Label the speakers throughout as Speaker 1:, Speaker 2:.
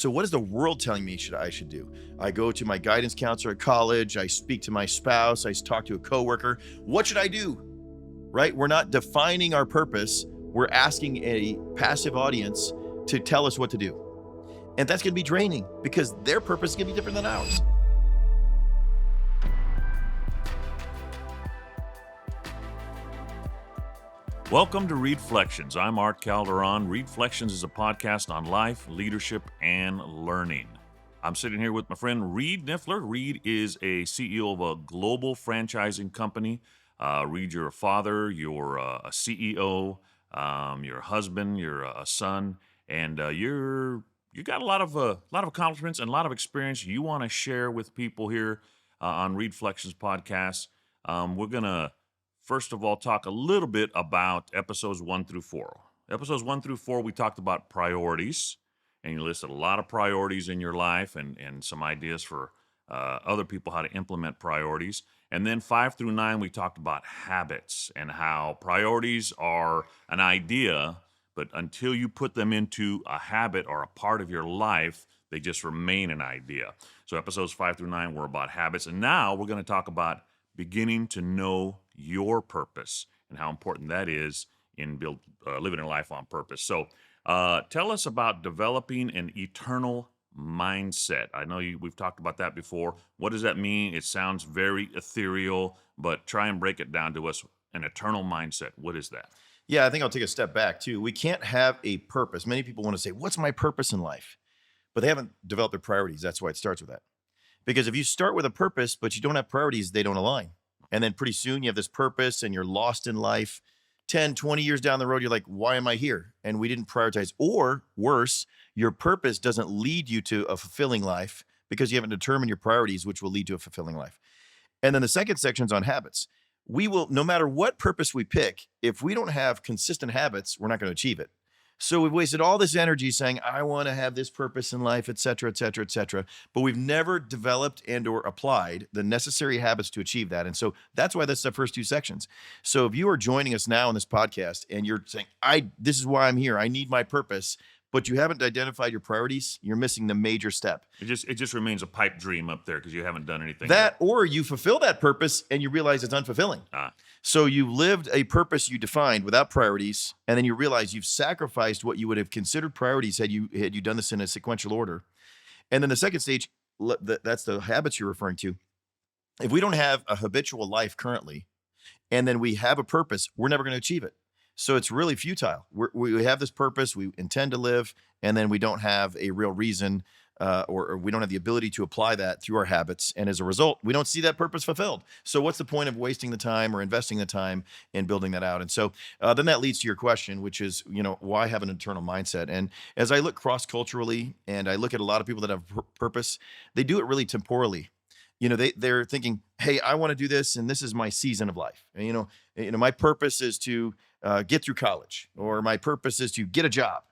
Speaker 1: So what is the world telling me I should do? I go to my guidance counselor at college. I speak to my spouse. I talk to a coworker. What should I do? Right? We're not defining our purpose. We're asking a passive audience to tell us what to do. And that's going to be draining because their purpose is going to be different than ours.
Speaker 2: Welcome to ReedFlections. I'm Art Calderon. ReedFlections is a podcast on life, leadership, and learning. I'm sitting here with my friend Reed Nyffeler. Reed is a CEO of a global franchising company. Reed, you're a father, you're a CEO, you're a husband, you're a son, and you got a lot of accomplishments and a lot of experience you want to share with people here on ReedFlections podcast. We're gonna first of all talk a little bit about episodes 1 through 4. Episodes 1 through 4, we talked about priorities, and you listed a lot of priorities in your life and some ideas for other people how to implement priorities. And then 5 through 9, we talked about habits and how priorities are an idea, but until you put them into a habit or a part of your life, they just remain an idea. So episodes 5 through 9 were about habits. And now we're going to talk about beginning to know your purpose and how important that is in living a life on purpose. So tell us about developing an eternal mindset. I know we've talked about that before. What does that mean? It sounds very ethereal, but try and break it down to us. An eternal mindset. What is that?
Speaker 1: Yeah, I think I'll take a step back too. We can't have a purpose. Many people want to say, what's my purpose in life? But they haven't developed their priorities. That's why it starts with that. Because if you start with a purpose, but you don't have priorities, they don't align. And then pretty soon you have this purpose and you're lost in life. 10, 20 years down the road, you're like, why am I here? And we didn't prioritize. Or worse, your purpose doesn't lead you to a fulfilling life because you haven't determined your priorities, which will lead to a fulfilling life. And then the second section is on habits. We will, no matter what purpose we pick, if we don't have consistent habits, we're not going to achieve it. So we've wasted all this energy saying, I want to have this purpose in life, et cetera, et cetera, et cetera. But we've never developed and or applied the necessary habits to achieve that. And so that's why that's the first 2 sections. So if you are joining us now on this podcast and you're saying, this is why I'm here, I need my purpose, but you haven't identified your priorities, you're missing the major step.
Speaker 2: It just remains a pipe dream up there because you haven't done anything.
Speaker 1: That, or you fulfill that purpose and you realize it's unfulfilling. So you lived a purpose you defined without priorities, and then you realize you've sacrificed what you would have considered priorities had you done this in a sequential order. And then the second stage, that's the habits you're referring to. If we don't have a habitual life currently, and then we have a purpose, we're never going to achieve it. So it's really futile. We have this purpose, we intend to live, and then we don't have a real reason or we don't have the ability to apply that through our habits. And as a result, we don't see that purpose fulfilled. So what's the point of wasting the time or investing the time in building that out? And so then that leads to your question, which is, why have an internal mindset? And as I look cross-culturally and I look at a lot of people that have purpose, they do it really temporally. They're thinking, hey, I want to do this, and this is my season of life. And, my purpose is to get through college, or my purpose is to get a job.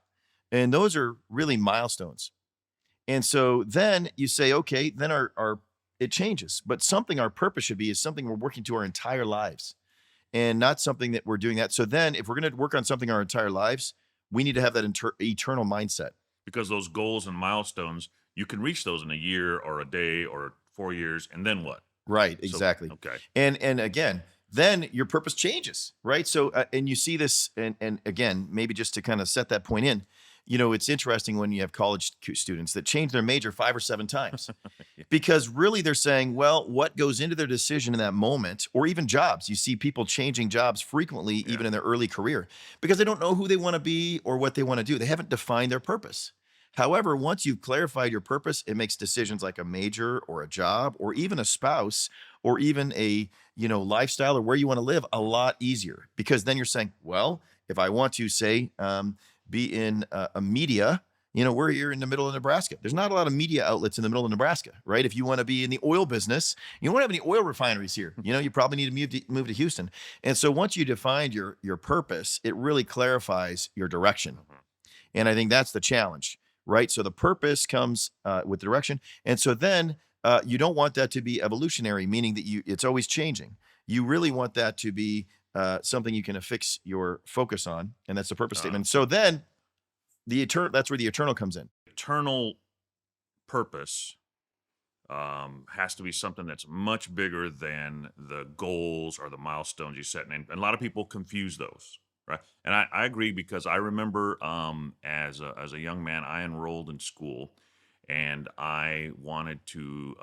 Speaker 1: And those are really milestones. And so then you say, okay, then it changes. But something our purpose should be is something we're working to our entire lives, and not something that we're doing that. So then if we're going to work on something our entire lives, we need to have that eternal mindset.
Speaker 2: Because those goals and milestones, you can reach those in a year or a day or 4 years, and then what?
Speaker 1: Right, exactly.
Speaker 2: So, okay.
Speaker 1: And again, then your purpose changes, right? So, and you see this, and again, maybe just to kind of set that point in, it's interesting when you have college students that change their major 5 or 7 times because really they're saying, well, what goes into their decision in that moment, or even jobs. You see people changing jobs frequently, even in their early career, because they don't know who they want to be or what they want to do. They haven't defined their purpose. However, once you've clarified your purpose, it makes decisions like a major or a job or even a spouse or even a, lifestyle or where you want to live a lot easier, because then you're saying, well, if I want to say, be in a media, we're here in the middle of Nebraska. There's not a lot of media outlets in the middle of Nebraska, right? If you want to be in the oil business, you don't have any oil refineries here. You probably need to move to Houston. And so once you defined your purpose, it really clarifies your direction. And I think that's the challenge, right? So the purpose comes with direction. And so then you don't want that to be evolutionary, meaning that it's always changing. You really want that to be something you can affix your focus on, and that's the purpose statement. So then that's where the eternal comes in.
Speaker 2: Eternal purpose has to be something that's much bigger than the goals or the milestones you set. And a lot of people confuse those, right? And I agree, because I remember as a young man, I enrolled in school, and I wanted to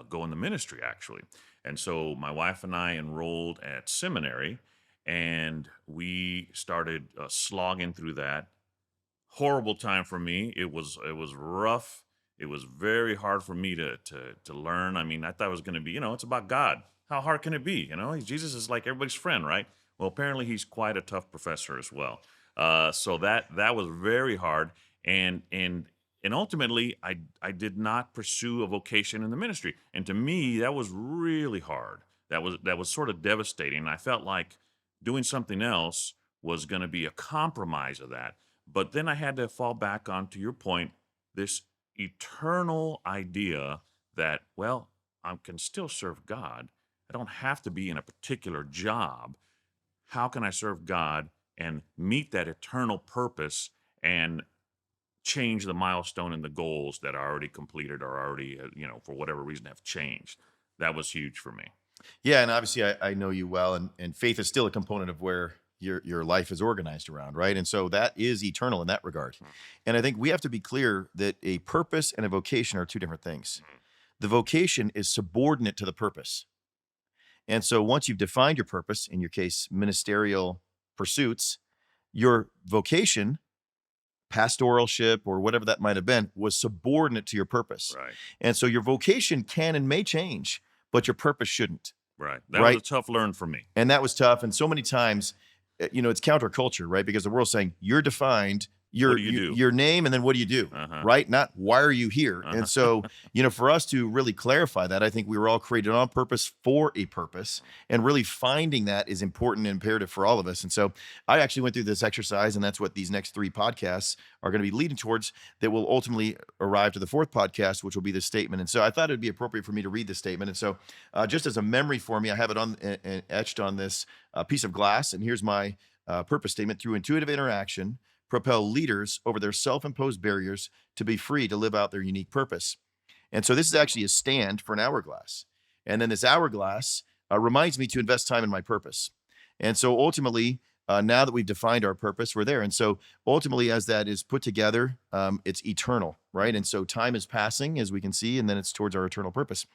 Speaker 2: go in the ministry, actually. And so my wife and I enrolled at seminary, and we started slogging through that. Horrible time for me. It was rough. It was very hard for me to learn. I mean, I thought it was going to be, it's about God. How hard can it be? Jesus is like everybody's friend, right? Well, apparently he's quite a tough professor as well. So that was very hard, and ultimately I did not pursue a vocation in the ministry, and to me that was really hard. That was sort of devastating. I felt like doing something else was going to be a compromise of that. But then I had to fall back on, to your point, this eternal idea that, well, I can still serve God. I don't have to be in a particular job. How can I serve God and meet that eternal purpose and change the milestone and the goals that are already completed or already, for whatever reason have changed? That was huge for me.
Speaker 1: Yeah, and obviously I know you well, and faith is still a component of where your life is organized around, right? And so that is eternal in that regard. And I think we have to be clear that a purpose and a vocation are two different things. The vocation is subordinate to the purpose. And so once you've defined your purpose, in your case, ministerial pursuits, your vocation, pastoralship or whatever that might have been, was subordinate to your purpose.
Speaker 2: Right.
Speaker 1: And so your vocation can and may change, but your purpose shouldn't.
Speaker 2: Right. That
Speaker 1: Right.
Speaker 2: was a tough learn for me.
Speaker 1: And that was tough. And so many times, it's counterculture, right? Because the world's saying you're defined,
Speaker 2: What do you do?
Speaker 1: your name, and then what do you do,
Speaker 2: Uh-huh.
Speaker 1: right? Not why are you here?
Speaker 2: Uh-huh.
Speaker 1: And so, for us to really clarify that, I think we were all created on purpose for a purpose, and really finding that is important and imperative for all of us. And so I actually went through this exercise, and that's what these next 3 podcasts are going to be leading towards, that will ultimately arrive to the 4th podcast, which will be this statement. And so I thought it'd be appropriate for me to read this statement. And so just as a memory for me, I have it on etched on this piece of glass. And here's my purpose statement: through intuitive interaction, propel leaders over their self-imposed barriers to be free to live out their unique purpose. And so this is actually a stand for an hourglass. And then this hourglass reminds me to invest time in my purpose. And so ultimately, now that we've defined our purpose, we're there. And so ultimately, as that is put together, it's eternal, right? And so time is passing, as we can see, and then it's towards our eternal purpose.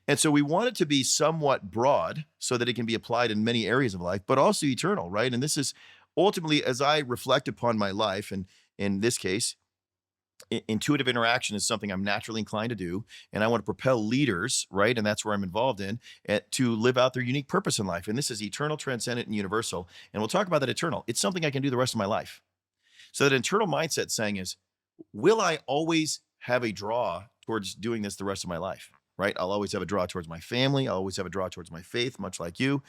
Speaker 1: And so we want it to be somewhat broad so that it can be applied in many areas of life, but also eternal, right? And this is ultimately, as I reflect upon my life, and in this case, intuitive interaction is something I'm naturally inclined to do, and I want to propel leaders, right? And that's where I'm involved in, to live out their unique purpose in life. And this is eternal, transcendent, and universal. And we'll talk about that eternal. It's something I can do the rest of my life. So that internal mindset saying is, will I always have a draw towards doing this the rest of my life? Right? I'll always have a draw towards my family. I'll always have a draw towards my faith, much like you.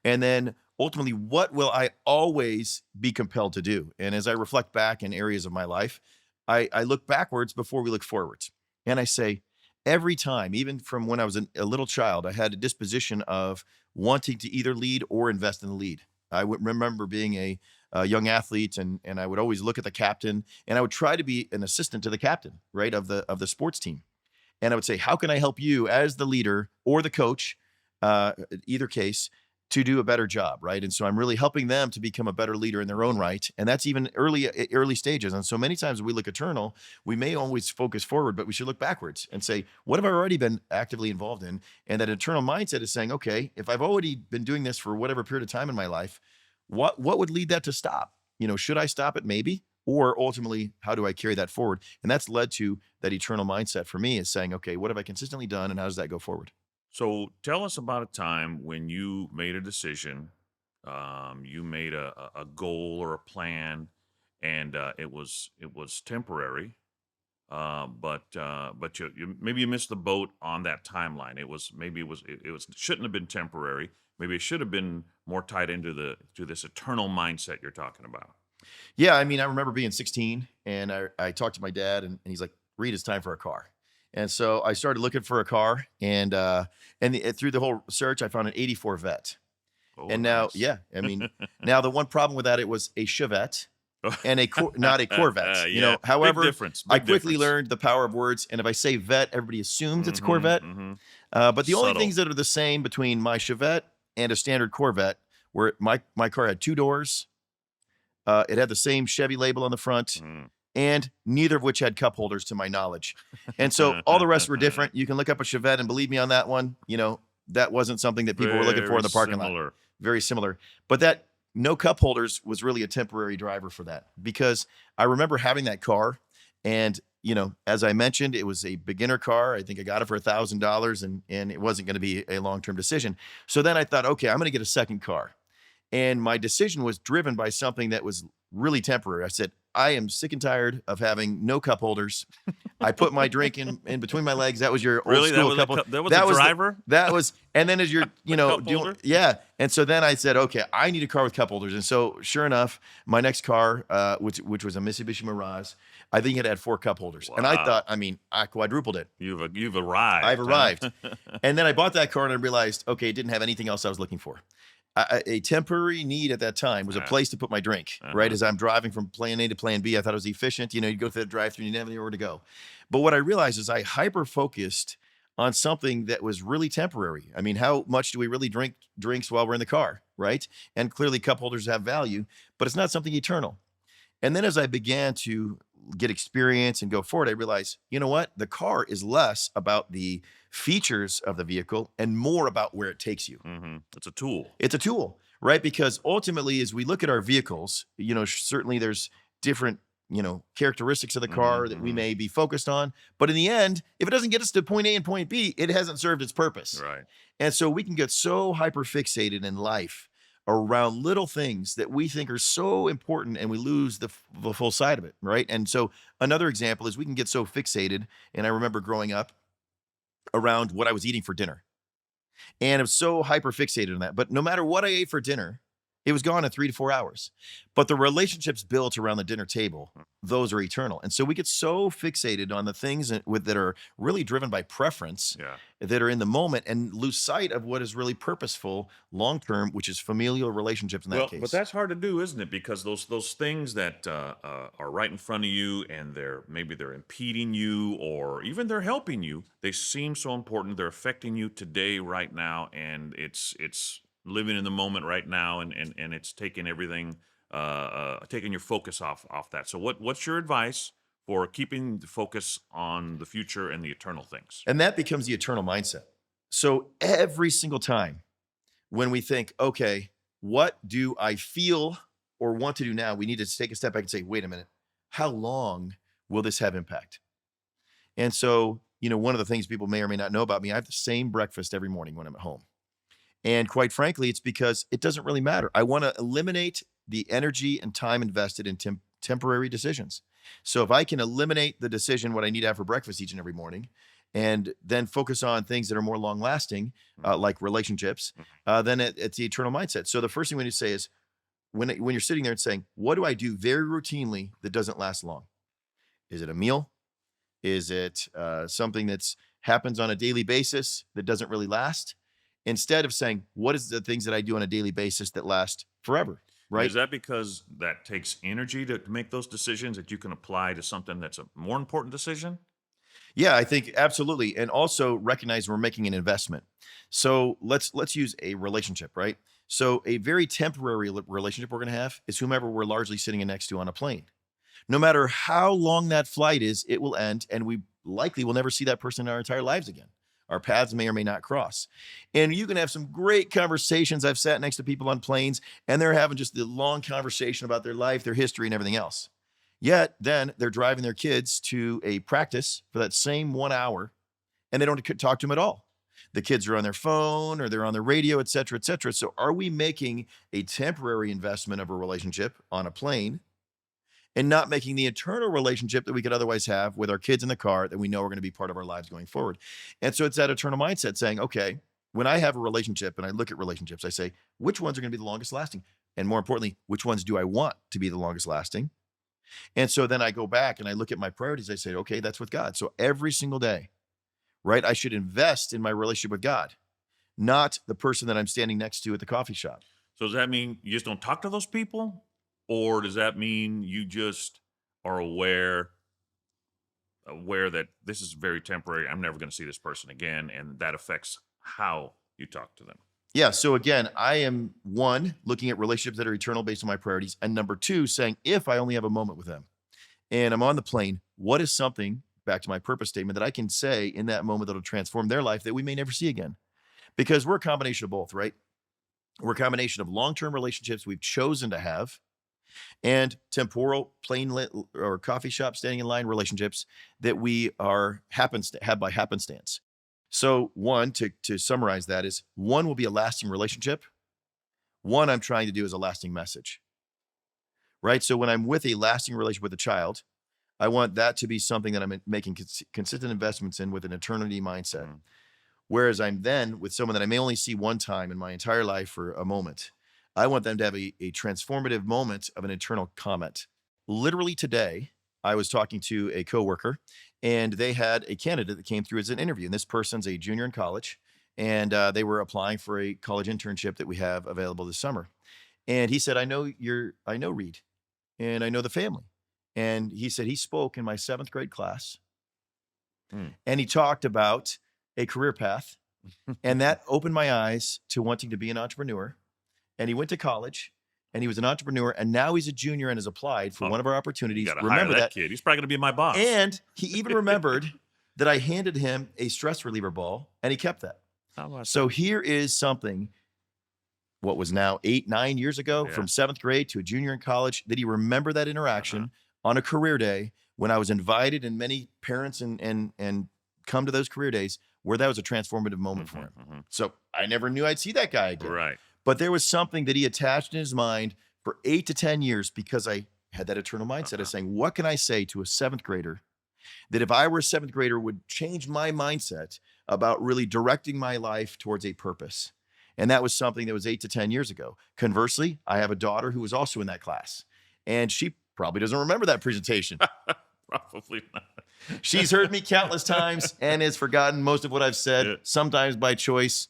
Speaker 1: And then ultimately, what will I always be compelled to do? And as I reflect back in areas of my life, I look backwards before we look forwards. And I say, every time, even from when I was a little child, I had a disposition of wanting to either lead or invest in the lead. I would remember being a young athlete, and I would always look at the captain, and I would try to be an assistant to the captain, right, of the sports team. And I would say, how can I help you as the leader or the coach, either case, to do a better job, right? And so I'm really helping them to become a better leader in their own right. And that's even early stages. And so many times when we look eternal, we may always focus forward, but we should look backwards and say, what have I already been actively involved in? And that eternal mindset is saying, okay, if I've already been doing this for whatever period of time in my life, what would lead that to stop? Should I stop it? Maybe. Or ultimately, how do I carry that forward? And that's led to that eternal mindset for me, is saying, okay, what have I consistently done, and how does that go forward?
Speaker 2: So tell us about a time when you made a decision, you made a goal or a plan, and it was temporary, but maybe you missed the boat on that timeline. It shouldn't have been temporary. Maybe it should have been more tied into this eternal mindset you're talking about.
Speaker 1: Yeah, I mean, I remember being 16, and I talked to my dad, and he's like, Reed, it's time for a car. And so I started looking for a car, and through the whole search, I found an '84 Vet.
Speaker 2: Oh,
Speaker 1: And now,
Speaker 2: nice.
Speaker 1: yeah, I mean, now the one problem with that, it was a Chevette, and not a Corvette.
Speaker 2: Yeah,
Speaker 1: However,
Speaker 2: big difference.
Speaker 1: I
Speaker 2: Big
Speaker 1: quickly
Speaker 2: difference.
Speaker 1: learned the power of words, and if I say vet, everybody assumes it's a Corvette. But the only
Speaker 2: Subtle.
Speaker 1: things that are the same between my Chevette and a standard Corvette were my car had 2 doors. It had the same Chevy label on the front, and neither of which had cup holders to my knowledge. And so all the rest were different. You can look up a Chevette and believe me on that one, that wasn't something that people were looking for in the parking lot. Very similar. But that no cup holders was really a temporary driver for that, because I remember having that car, and as I mentioned, it was a beginner car. I think I got it for $1,000, and it wasn't going to be a long-term decision. So then I thought, okay, I'm going to get a second car. And my decision was driven by something that was really temporary. I said, I am sick and tired of having no cup holders. I put my drink in between my legs. That was your old school cup holder.
Speaker 2: That was a driver?
Speaker 1: And then as you're,
Speaker 2: cup holder?
Speaker 1: Yeah. And so then I said, okay, I need a car with cup holders. And so sure enough, my next car, which was a Mitsubishi Mirage, I think it had 4 cup holders.
Speaker 2: Wow.
Speaker 1: And I thought, I quadrupled it.
Speaker 2: You've arrived.
Speaker 1: I've arrived. And then I bought that car and I realized, okay, it didn't have anything else I was looking for. A temporary need at that time was a place to put my drink, right? As I'm driving from plan A to plan B, I thought it was efficient. You go through the drive-thru and you didn't have anywhere to go. But what I realized is I hyper-focused on something that was really temporary. I mean, how much do we really drink drinks while we're in the car, right? And clearly cup holders have value, but it's not something eternal. And then as I began to get experience and go forward, I realized, you know what? The car is less about the features of the vehicle and more about where it takes you.
Speaker 2: It's a tool.
Speaker 1: It's a tool, right? Because ultimately, as we look at our vehicles, certainly there's different, characteristics of the car that we may be focused on. But in the end, if it doesn't get us to point A and point B, it hasn't served its purpose.
Speaker 2: Right.
Speaker 1: And so we can get so hyper fixated in life around little things that we think are so important, and we lose the full side of it, right? And so another example is we can get so fixated, and I remember growing up, around what I was eating for dinner. And I was so hyper fixated on that. But no matter what I ate for dinner, it was gone in 3 to 4 hours. But the relationships built around the dinner table, those are eternal. And so we get so fixated on the things that are really driven by preference, that are in the moment, and lose sight of what is really purposeful long-term, which is familial relationships in that case.
Speaker 2: But that's hard to do, isn't it? Because those things that are right in front of you, and maybe they're impeding you, or even they're helping you, they seem so important. They're affecting you today, right now, and it's living in the moment right now, and it's taking everything, taking your focus off that. So what's your advice for keeping the focus on the future and the eternal things?
Speaker 1: And that becomes the eternal mindset. So every single time when we think, okay, what do I feel or want to do now? We need to take a step back and say, wait a minute, how long will this have impact? And so, one of the things people may or may not know about me, I have the same breakfast every morning when I'm at home. And quite frankly, it's because it doesn't really matter. I want to eliminate the energy and time invested in temporary decisions. So if I can eliminate the decision what I need to have for breakfast each and every morning, and then focus on things that are more long lasting, like relationships, then it's the eternal mindset. So the first thing we need to say is, when you're sitting there and saying, what do I do very routinely that doesn't last long? Is it a meal? Is it something that's happens on a daily basis that doesn't really last? Instead of saying, what is the things that I do on a daily basis that last forever, right?
Speaker 2: Is that because that takes energy to make those decisions that you can apply to something that's a more important decision?
Speaker 1: Yeah, I think absolutely. And also recognize we're making an investment. So let's use a relationship, right? So a very temporary relationship we're going to have is whomever we're largely sitting next to on a plane. No matter how long that flight is, it will end, and we likely will never see that person in our entire lives again. Our paths may or may not cross. And you can have some great conversations. I've sat next to people on planes, and they're having just the long conversation about their life, their history, and everything else. Yet then they're driving their kids to a practice for that same 1 hour, and they don't talk to them at all. The kids are on their phone, or they're on their radio, et cetera, et cetera. So are we making a temporary investment of a relationship on a plane, and not making the eternal relationship that we could otherwise have with our kids in the car that we know are going to be part of our lives going forward? And so it's that eternal mindset saying, okay, when I have a relationship and I look at relationships, I say, which ones are going to be the longest lasting? And more importantly, which ones do I want to be the longest lasting? And so then I go back and I look at my priorities. I say, okay, that's with God. So every single day, right, I should invest in my relationship with God, not the person that I'm standing next to at the coffee shop.
Speaker 2: So does that mean you just don't talk to those people? Or does that mean you just are aware that this is very temporary? I'm never going to see this person again, and that affects how you talk to them.
Speaker 1: Yeah. So again, I am one, looking at relationships that are eternal based on my priorities. And number two, saying, if I only have a moment with them and I'm on the plane, what is something, back to my purpose statement, that I can say in that moment that'll transform their life that we may never see again? Because we're a combination of both, right? We're a combination of long-term relationships we've chosen to have and temporal, plain lit or coffee shop standing in line relationships that we have by happenstance. So one, to summarize that, is one will be a lasting relationship. One I'm trying to do is a lasting message, right? So when I'm with a lasting relationship with a child, I want that to be something that I'm making consistent investments in with an eternity mindset.
Speaker 2: Mm.
Speaker 1: Whereas I'm then with someone that I may only see one time in my entire life for a moment, I want them to have a transformative moment of an eternal comment. Literally today, I was talking to a coworker, and they had a candidate that came through as an interview. And this person's a junior in college, and they were applying for a college internship that we have available this summer. And he said, I know Reed, and I know the family. And he said he spoke in my 7th grade class, and he talked about a career path, and that opened my eyes to wanting to be an entrepreneur. And he went to college, and he was an entrepreneur, and now he's a junior and has applied for one of our opportunities.
Speaker 2: You gotta hire that kid. He's probably going to be my boss.
Speaker 1: And he even remembered that I handed him a stress reliever ball, and he kept that. So here is something, what was now 8-9 years ago, from 7th grade to a junior in college, that he remembered that interaction on a career day when I was invited, and many parents and come to those career days, where that was a transformative moment for him. So I never knew I'd see that guy again.
Speaker 2: Right.
Speaker 1: But there was something that he attached in his mind for 8 to 10 years, because I had that eternal mindset of saying, what can I say to a 7th grader that, if I were a 7th grader, would change my mindset about really directing my life towards a purpose? And that was something that was 8 to 10 years ago. Conversely, I have a daughter who was also in that class, and she probably doesn't remember that presentation.
Speaker 2: Probably not.
Speaker 1: She's heard me countless times and has forgotten most of what I've said, sometimes by choice,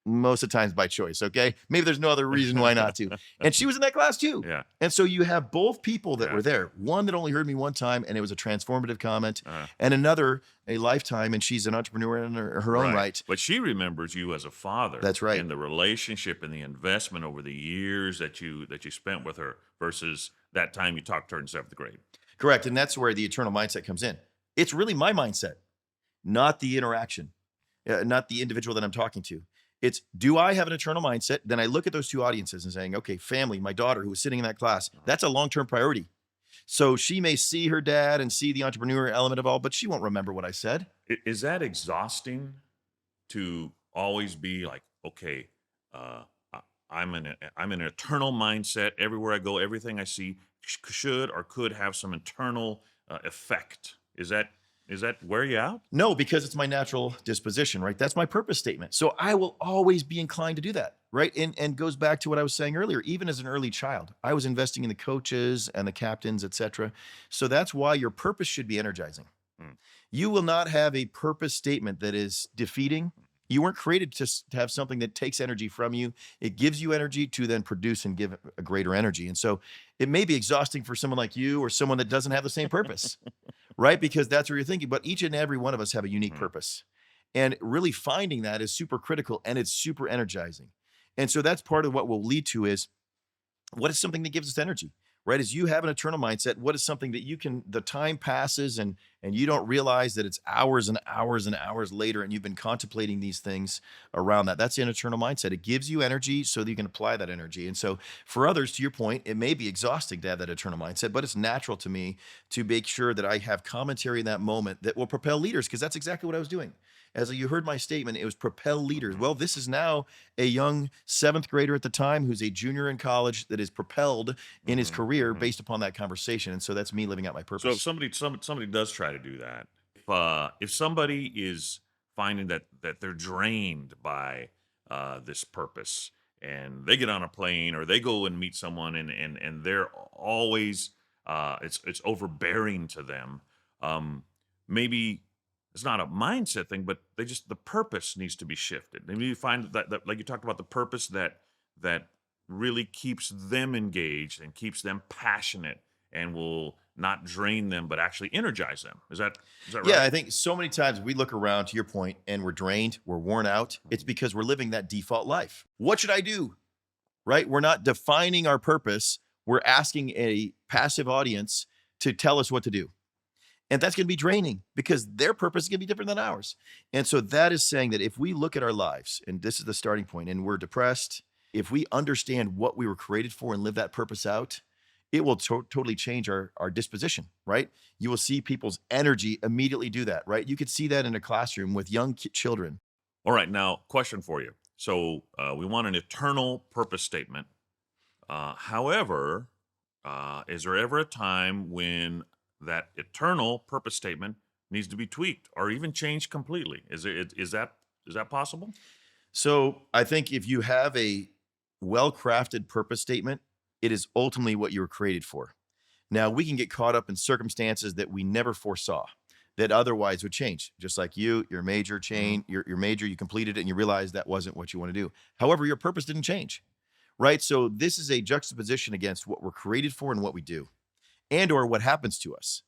Speaker 1: most of the times by choice. Okay. Maybe there's no other reason why not to. And she was in that class too.
Speaker 2: Yeah.
Speaker 1: And so you have both people that were there. One that only heard me one time, and it was a transformative comment, and another a lifetime, and she's an entrepreneur in her own right.
Speaker 2: But she remembers you as a father.
Speaker 1: That's right.
Speaker 2: And the relationship and the investment over the years that you spent with her versus that time you talked to her in 7th grade.
Speaker 1: Correct. And that's where the eternal mindset comes in. It's really my mindset, not the interaction, not the individual that I'm talking to. It's, do I have an eternal mindset? Then I look at those two audiences and saying, okay, family, my daughter who was sitting in that class, that's a long-term priority. So she may see her dad and see the entrepreneur element of all, but she won't remember what I said.
Speaker 2: Is that exhausting to always be like, okay, I'm in an eternal mindset everywhere I go, everything I see should or could have some internal effect? Is that wear you out?
Speaker 1: No, because it's my natural disposition, right? That's my purpose statement. So I will always be inclined to do that, right? And goes back to what I was saying earlier. Even as an early child, I was investing in the coaches and the captains, etc. So that's why your purpose should be energizing. You will not have a purpose statement that is defeating. You weren't created to have something that takes energy from you. It gives you energy to then produce and give a greater energy. And so it may be exhausting for someone like you or someone that doesn't have the same purpose, right? Because that's what you're thinking. But each and every one of us have a unique purpose. And really finding that is super critical, and it's super energizing. And so that's part of what will lead to is, what is something that gives us energy, right? As you have an eternal mindset, what is something that you can, the time passes and you don't realize that it's hours and hours and hours later, and you've been contemplating these things around that. That's an eternal mindset. It gives you energy so that you can apply that energy. And so for others, to your point, it may be exhausting to have that eternal mindset, but it's natural to me to make sure that I have commentary in that moment that will propel leaders, because that's exactly what I was doing. As you heard my statement, it was propel leaders. Well, this is now a young 7th grader at the time who's a junior in college that is propelled in his career based upon that conversation. And so that's me living out my purpose.
Speaker 2: So if somebody does try to do that, if somebody is finding that they're drained by this purpose, and they get on a plane or they go and meet someone, and they're always it's overbearing to them, maybe it's not a mindset thing, but the purpose needs to be shifted. Maybe you find that like you talked about, the purpose that really keeps them engaged and keeps them passionate and will not drain them, but actually energize them. Is that
Speaker 1: Yeah,
Speaker 2: right?
Speaker 1: I think so many times we look around to your point and we're drained, we're worn out. It's because we're living that default life. What should I do? Right? We're not defining our purpose. We're asking a passive audience to tell us what to do. And that's going to be draining because their purpose is going to be different than ours. And so that is saying that if we look at our lives, and this is the starting point, and we're depressed, if we understand what we were created for and live that purpose out, it will totally change our disposition, right? You will see people's energy immediately do that, right? You could see that in a classroom with young children.
Speaker 2: All right. Now, question for you. So we want an eternal purpose statement. However, is there ever a time when that eternal purpose statement needs to be tweaked or even changed completely? Is that possible?
Speaker 1: So I think if you have a well-crafted purpose statement, it is ultimately what you were created for. Now, we can get caught up in circumstances that we never foresaw that otherwise would change. Just like your major your major, you completed it and you realized that wasn't what you want to do. However, your purpose didn't change, right? So this is a juxtaposition against what we're created for and what we do and or what happens to us.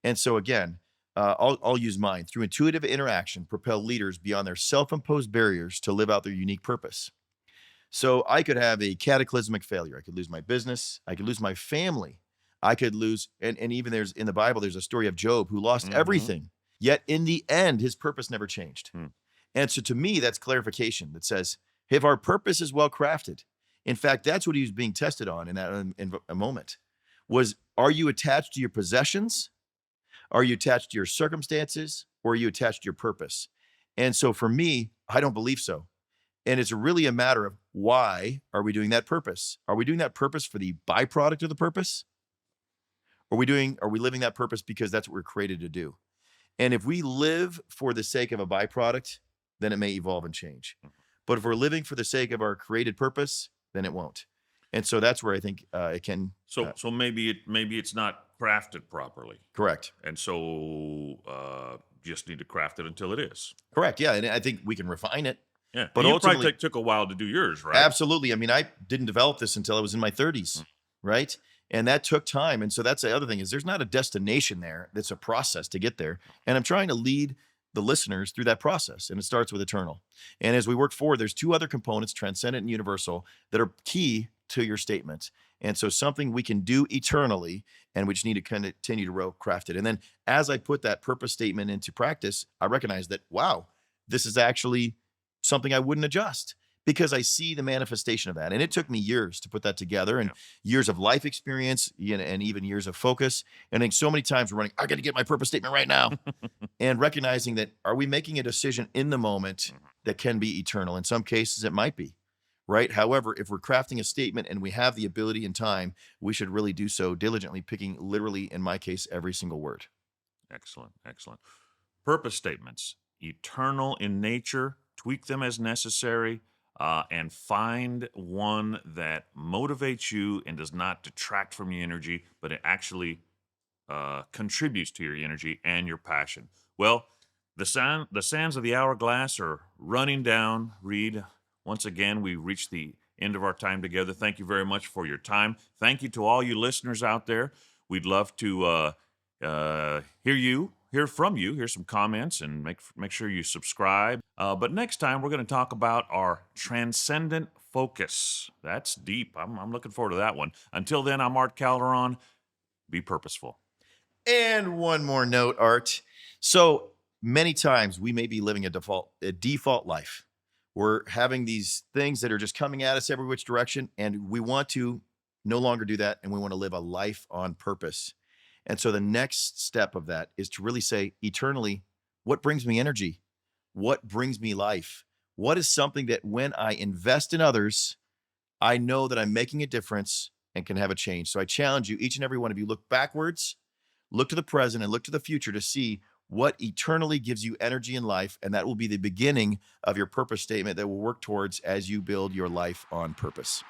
Speaker 1: And so again, I'll use mine. Through intuitive interaction, propel leaders beyond their self-imposed barriers to live out their unique purpose. So I could have a cataclysmic failure. I could lose my business. I could lose my family. I could lose, and even there's in the Bible, there's a story of Job who lost everything. Yet in the end, his purpose never changed. And so to me, that's clarification that says, if our purpose is well crafted, in fact, that's what he was being tested on in that in a moment, was are you attached to your possessions? Are you attached to your circumstances? Or are you attached to your purpose? And so for me, I don't believe so. And it's really a matter of why are we doing that purpose? Are we doing that purpose for the byproduct of the purpose? Are we living that purpose because that's what we're created to do? And if we live for the sake of a byproduct, then it may evolve and change. But if we're living for the sake of our created purpose, then it won't. And so that's where I think it can.
Speaker 2: So maybe it's not crafted properly.
Speaker 1: Correct.
Speaker 2: And so just need to craft it until it is.
Speaker 1: Correct. Yeah. And I think we can refine it.
Speaker 2: Yeah.
Speaker 1: But
Speaker 2: you
Speaker 1: ultimately,
Speaker 2: probably took a while to do yours, right?
Speaker 1: Absolutely. I mean, I didn't develop this until I was in my 30s, right? And that took time. And so that's the other thing is there's not a destination there. That's a process to get there. And I'm trying to lead the listeners through that process. And it starts with eternal. And as we work forward, there's two other components, transcendent and universal, that are key to your statement. And so something we can do eternally, and we just need to continue to craft it. And then as I put that purpose statement into practice, I recognize that, wow, this is actually something I wouldn't adjust because I see the manifestation of that. And it took me years to put that together and years of life experience and even years of focus. And I think so many times we're running, I got to get my purpose statement right now. And recognizing that, are we making a decision in the moment that can be eternal? In some cases, it might be, right? However, if we're crafting a statement and we have the ability and time, we should really do so diligently, picking literally, in my case, every single word.
Speaker 2: Excellent. Excellent. Purpose statements, eternal in nature, tweak them as necessary, and find one that motivates you and does not detract from your energy, but it actually contributes to your energy and your passion. Well, the sands of the hourglass are running down, Reed. Once again, we reached the end of our time together. Thank you very much for your time. Thank you to all you listeners out there. We'd love to hear from you, hear some comments, and make sure you subscribe. But next time, we're going to talk about our transcendent focus. That's deep. I'm looking forward to that one. Until then, I'm Art Calderon. Be purposeful.
Speaker 1: And one more note, Art. So many times we may be living a default life. We're having these things that are just coming at us every which direction, and we want to no longer do that, and we want to live a life on purpose. And so the next step of that is to really say eternally, what brings me energy? What brings me life? What is something that when I invest in others, I know that I'm making a difference and can have a change? So I challenge you, each and every one of you, look backwards, look to the present, and look to the future to see what eternally gives you energy in life. And that will be the beginning of your purpose statement that will work towards as you build your life on purpose.